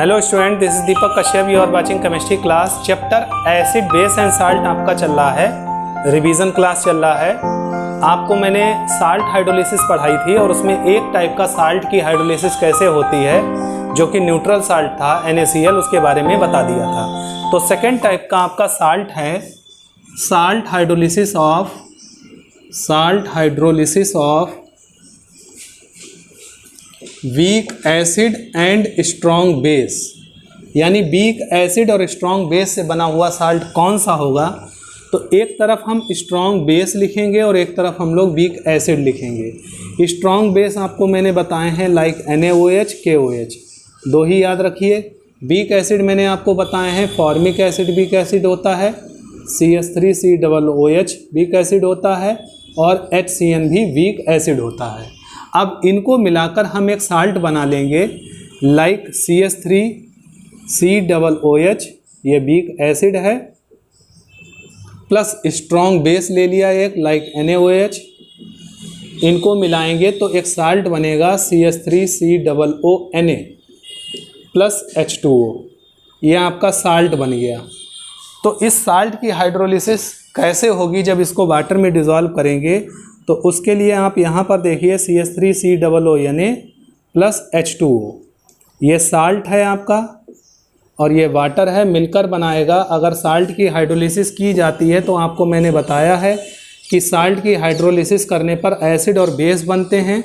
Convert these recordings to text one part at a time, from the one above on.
Hello student, this is Deepak Kashyap. You are watching chemistry class. Chapter acid base and salt आपका चल रहा है, revision class चल रहा है। आपको मैंने साल्ट हाइड्रोलिसिस पढ़ाई थी और उसमें एक टाइप का साल्ट की हाइड्रोलिसिस कैसे होती है जो कि न्यूट्रल साल्ट था NaCl, उसके बारे में बता दिया था। तो सेकेंड टाइप का आपका साल्ट है salt hydrolysis of weak acid and strong base. यानी वीक एसिड और स्ट्रॉन्ग बेस से बना हुआ साल्ट कौन सा होगा? तो एक तरफ हम स्ट्रॉन्ग बेस लिखेंगे और एक तरफ हम लोग वीक एसिड लिखेंगे। स्ट्रॉन्ग बेस आपको मैंने बताए हैं लाइक NaOH, KOH, दो ही याद रखिए। वीक एसिड मैंने आपको बताए हैं फॉर्मिक एसिड वीक एसिड होता है, CH3COOH वीक एसिड होता है और HCN भी वीक एसिड होता है। अब इनको मिलाकर हम एक साल्ट बना लेंगे लाइक CH3COOH, ये वीक एसिड है, प्लस स्ट्रॉन्ग बेस ले लिया एक लाइक NaOH। इनको मिलाएंगे तो एक साल्ट बनेगा CH3COONA प्लस H2O। ये आपका साल्ट बन गया। तो इस साल्ट की हाइड्रोलिसिस कैसे होगी जब इसको वाटर में डिज़ोल्व करेंगे? तो उसके लिए आप यहाँ पर देखिए CH3COONA प्लस H2O, ये साल्ट है आपका और ये वाटर है, मिलकर बनाएगा। अगर साल्ट की हाइड्रोलिसिस की जाती है तो आपको मैंने बताया है कि साल्ट की हाइड्रोलिसिस करने पर एसिड और बेस बनते हैं,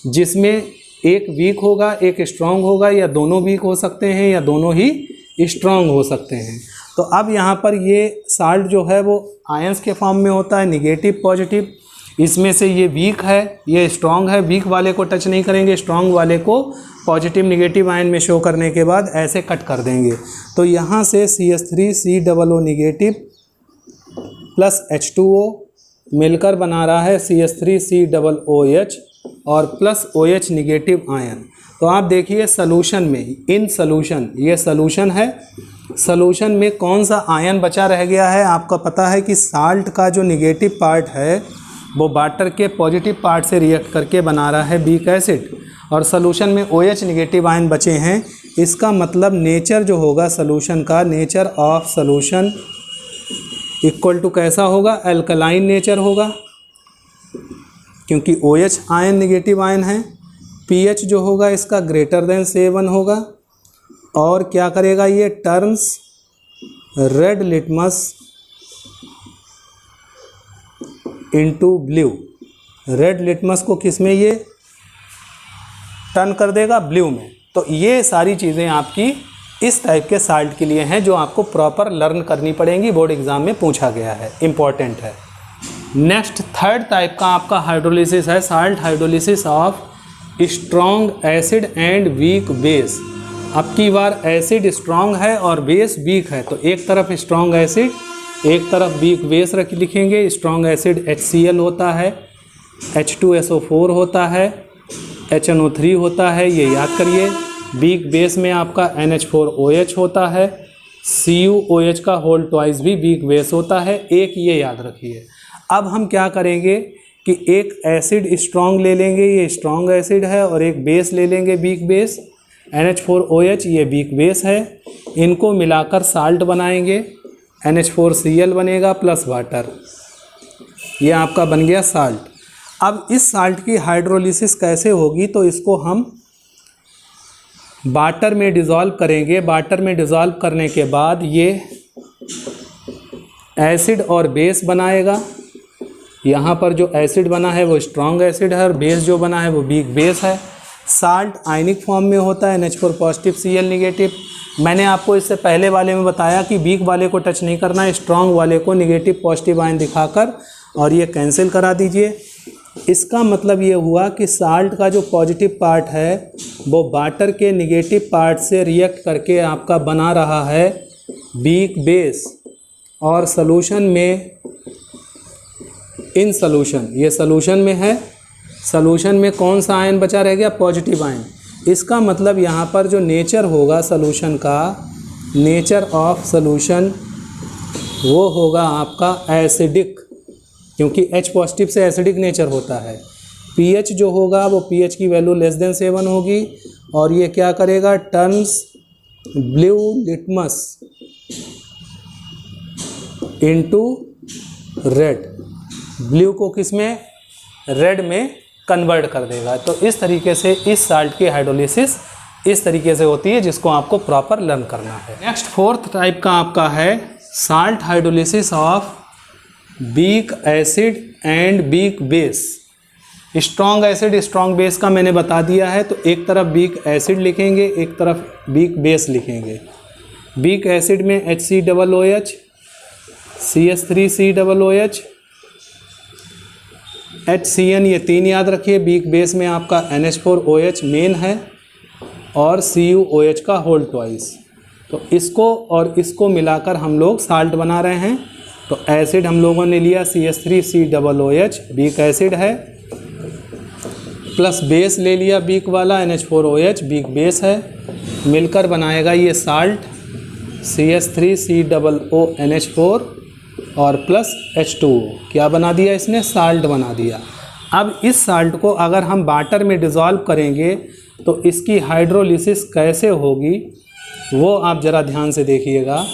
जिसमें एक वीक होगा एक स्ट्रॉन्ग होगा, या दोनों वीक हो सकते हैं या दोनों ही स्ट्रॉन्ग हो सकते हैं। तो अब यहाँ पर ये साल्ट जो है वो आयंस के फॉर्म में होता है, निगेटिव पॉजिटिव। इसमें से ये वीक है, ये स्ट्रॉन्ग है। वीक वाले को टच नहीं करेंगे, स्ट्रॉन्ग वाले को पॉजिटिव निगेटिव आयन में शो करने के बाद ऐसे कट कर देंगे। तो यहाँ से CH3COO निगेटिव प्लस H2O मिलकर बना रहा है CH3COOH और प्लस OH निगेटिव आयन। तो आप देखिए सॉल्यूशन में, इन सॉल्यूशन, ये सॉल्यूशन है। सॉल्यूशन में कौन सा आयन बचा रह गया है? आपका पता है कि साल्ट का जो निगेटिव पार्ट है वो वाटर के पॉजिटिव पार्ट से रिएक्ट करके बना रहा है वीक एसिड, और सॉल्यूशन में OH निगेटिव आयन बचे हैं। इसका मतलब नेचर जो होगा सॉल्यूशन का, nature of solution equal to कैसा होगा? अल्कलाइन नेचर होगा, क्योंकि OH आयन निगेटिव आयन है। pH जो होगा इसका ग्रेटर देन 7 होगा। और क्या करेगा? ये turns red litmus into blue. Red litmus को किस में ये टर्न कर देगा? ब्लू में। तो ये सारी चीज़ें आपकी इस टाइप के साल्ट के लिए हैं जो आपको प्रॉपर लर्न करनी पड़ेंगी, बोर्ड एग्जाम में पूछा गया है, इम्पॉर्टेंट है। नेक्स्ट थर्ड टाइप का आपका हाइड्रोलिसिस है salt hydrolysis of strong acid and weak base. अब की बार एसिड स्ट्रॉन्ग है और बेस वीक है, तो एक तरफ स्ट्रॉन्ग एसिड एक तरफ वीक बेस लिखेंगे। स्ट्रॉन्ग एसिड HCl होता है, H2SO4 होता है, HNO3 होता है, ये याद करिए। वीक बेस में आपका NH4OH होता है, CuOH का होल ट्वाइस भी वीक बेस होता है, एक ये याद रखिए। अब हम क्या करेंगे कि एक एसिड स्ट्रॉन्ग ले लेंगे, ये स्ट्रॉन्ग एसिड है, और एक बेस ले लेंगे वीक बेस NH4OH, ये वीक बेस है। इनको मिलाकर साल्ट बनाएंगे, NH4Cl बनेगा प्लस वाटर, ये आपका बन गया साल्ट। अब इस साल्ट की हाइड्रोलिसिस कैसे होगी? तो इसको हम वाटर में डिज़ोल्व करेंगे। वाटर में डिज़ोल्व करने के बाद ये एसिड और बेस बनाएगा। यहाँ पर जो एसिड बना है वो स्ट्रॉन्ग एसिड है और बेस जो बना है वो वीक बेस है। साल्ट आयनिक फॉर्म में होता है, NH4 पॉजिटिव Cl निगेटिव। मैंने आपको इससे पहले वाले में बताया कि वीक वाले को टच नहीं करना है, स्ट्रॉन्ग वाले को निगेटिव पॉजिटिव आयन दिखाकर, और ये कैंसिल करा दीजिए। इसका मतलब ये हुआ कि साल्ट का जो पॉजिटिव पार्ट है वो वाटर के निगेटिव पार्ट से रिएक्ट करके आपका बना रहा है वीक बेस। और सॉल्यूशन में, इन सॉल्यूशन, ये सॉल्यूशन में है, सॉल्यूशन में कौन सा आयन बचा रह गया? Positive ion. इसका मतलब यहाँ पर जो नेचर होगा सॉल्यूशन का, नेचर ऑफ सॉल्यूशन वो होगा आपका एसिडिक, क्योंकि H पॉजिटिव से एसिडिक नेचर होता है। pH जो होगा वो pH की वैल्यू लेस देन 7 होगी, और ये क्या करेगा? Turns blue litmus into red, blue को किस में, रेड में कन्वर्ट कर देगा। तो इस तरीके से इस साल्ट की हाइड्रोलिसिस इस तरीके से होती है, जिसको आपको प्रॉपर लर्न करना है। नेक्स्ट फोर्थ टाइप का आपका है salt hydrolysis of weak acid and weak base. Strong acid strong base का मैंने बता दिया है, तो एक तरफ वीक एसिड लिखेंगे, एक तरफ वीक बेस लिखेंगे। वीक एसिड में HCOOH, CH3COOH, HCN, ये 3 याद रखिए। वीक बेस में आपका NH4OH मेन है और CuOH का होल ट्वाइस। तो इसको और इसको मिलाकर हम लोग साल्ट बना रहे हैं। तो एसिड हम लोगों ने लिया CH3COOH, वीक एसिड है, प्लस बेस ले लिया वीक वाला NH4OH, वीक बेस है, मिलकर बनाएगा ये साल्ट CH3COONH4 और प्लस H2O। क्या बना दिया इसने, साल्ट बना दिया। अब इस साल्ट को अगर हम वाटर में डिज़ोल्व करेंगे तो इसकी हाइड्रोलिसिस कैसे होगी वो आप ज़रा ध्यान से देखिएगा।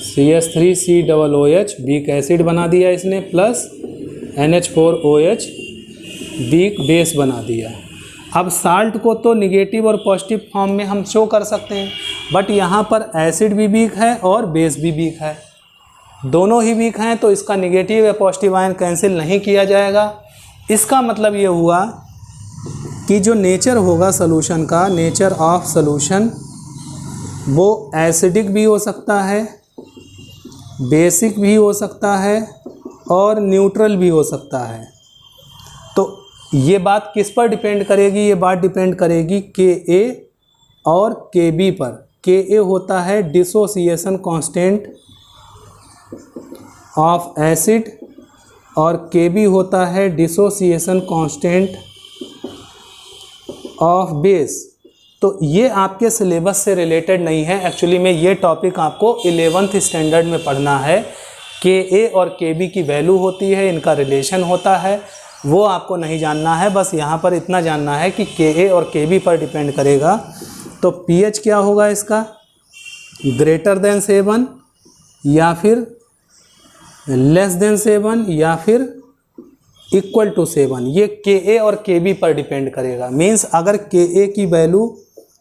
CH3COOH वीक एसिड बना दिया इसने, प्लस NH4OH वीक बेस बना दिया। अब साल्ट को तो निगेटिव और पॉजिटिव फॉर्म में हम शो कर सकते हैं, बट यहाँ पर एसिड भी वीक है और बेस भी वीक है, दोनों ही वीक हैं, तो इसका निगेटिव या पॉजिटिव आयन कैंसिल नहीं किया जाएगा। इसका मतलब ये हुआ कि जो नेचर होगा सॉल्यूशन का, नेचर ऑफ सॉल्यूशन, वो एसिडिक भी हो सकता है, बेसिक भी हो सकता है और न्यूट्रल भी हो सकता है। तो ये बात किस पर डिपेंड करेगी, ये बात डिपेंड करेगी Ka और Kb पर। Ka होता है डिसोसिएशन कांस्टेंट ऑफ एसिड और Kb होता है डिसोसिएशन कांस्टेंट ऑफ बेस। तो ये आपके सिलेबस से रिलेटेड नहीं है, एक्चुअली में ये टॉपिक आपको 11th स्टैंडर्ड में पढ़ना है। Ka और Kb की वैल्यू होती है, इनका रिलेशन होता है, वो आपको नहीं जानना है, बस यहाँ पर इतना जानना है कि Ka और Kb पर डिपेंड करेगा। तो pH क्या होगा इसका, ग्रेटर देन 7 या फिर लेस देन 7 या फिर इक्वल टू 7, ये Ka और Kb पर डिपेंड करेगा। मीन्स अगर Ka की वैल्यू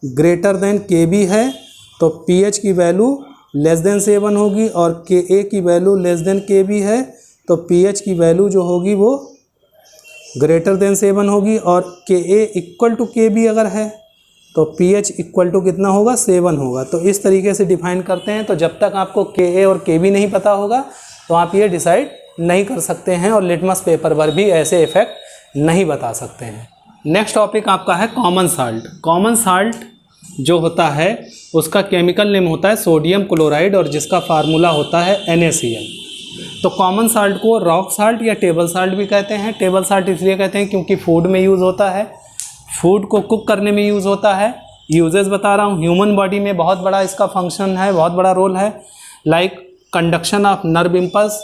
ग्रेटर देन Kb है तो pH की वैल्यू लेस देन 7 होगी, और Ka की वैल्यू लेस देन Kb है तो pH की वैल्यू जो होगी वो ग्रेटर देन 7 होगी, और Ka इक्वल टू Kb अगर है तो pH इक्वल टू कितना होगा, 7 होगा। तो इस तरीके से डिफाइन करते हैं। तो जब तक आपको Ka और Kb नहीं पता होगा तो आप ये डिसाइड नहीं कर सकते हैं, और लिटमस पेपर पर भी ऐसे इफ़ेक्ट नहीं बता सकते हैं। नेक्स्ट टॉपिक आपका है कॉमन साल्ट। कॉमन साल्ट जो होता है उसका केमिकल नेम होता है सोडियम क्लोराइड, और जिसका फार्मूला होता है NaCl। तो कॉमन साल्ट को रॉक साल्ट या टेबल साल्ट भी कहते हैं। टेबल साल्ट इसलिए कहते हैं क्योंकि फूड में यूज़ होता है, फूड को कुक करने में यूज़ होता है। यूजेस बता रहा हूँ, ह्यूमन बॉडी में बहुत बड़ा इसका फंक्शन है, बहुत बड़ा रोल है। Like conduction of nerve impulse,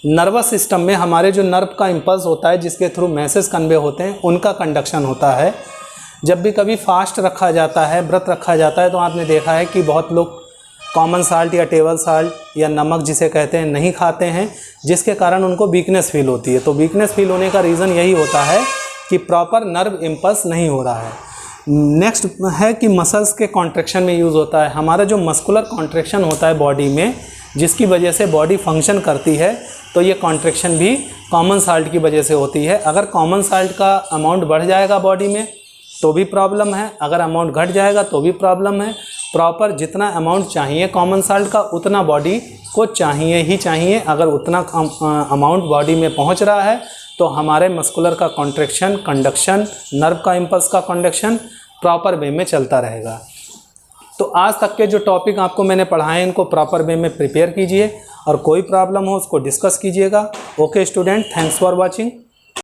nervous system में हमारे जो नर्व का इम्पल्स होता है जिसके थ्रू मैसेज कन्वे होते हैं, उनका कंडक्शन होता है। जब भी कभी फास्ट रखा जाता है, व्रत रखा जाता है, तो आपने देखा है कि बहुत लोग कॉमन साल्ट या टेबल साल्ट या नमक जिसे कहते हैं नहीं खाते हैं, जिसके कारण उनको वीकनेस फील होती है। तो वीकनेस फील होने का रीज़न यही होता है कि प्रॉपर नर्व इम्पल्स नहीं हो रहा है। नेक्स्ट है कि मसल्स के कॉन्ट्रैक्शन में यूज़ होता है। हमारा जो मस्कुलर कॉन्ट्रैक्शन होता है बॉडी में, जिसकी वजह से बॉडी फंक्शन करती है, तो ये कॉन्ट्रैक्शन भी कॉमन साल्ट की वजह से होती है। अगर कॉमन साल्ट का अमाउंट बढ़ जाएगा बॉडी में तो भी प्रॉब्लम है, अगर अमाउंट घट जाएगा तो भी प्रॉब्लम है। प्रॉपर जितना अमाउंट चाहिए कॉमन साल्ट का उतना बॉडी को चाहिए ही चाहिए। अगर उतना अमाउंट बॉडी में पहुंच रहा है तो हमारे मस्कुलर का कॉन्ट्रैक्शन, कंडक्शन, नर्व का इम्पल्स का कंडक्शन प्रॉपर वे में चलता रहेगा। तो आज तक के जो टॉपिक आपको मैंने पढ़ाए इनको प्रॉपर वे में प्रिपेयर कीजिए, और कोई प्रॉब्लम हो उसको डिस्कस कीजिएगा। Okay student, thanks for watching.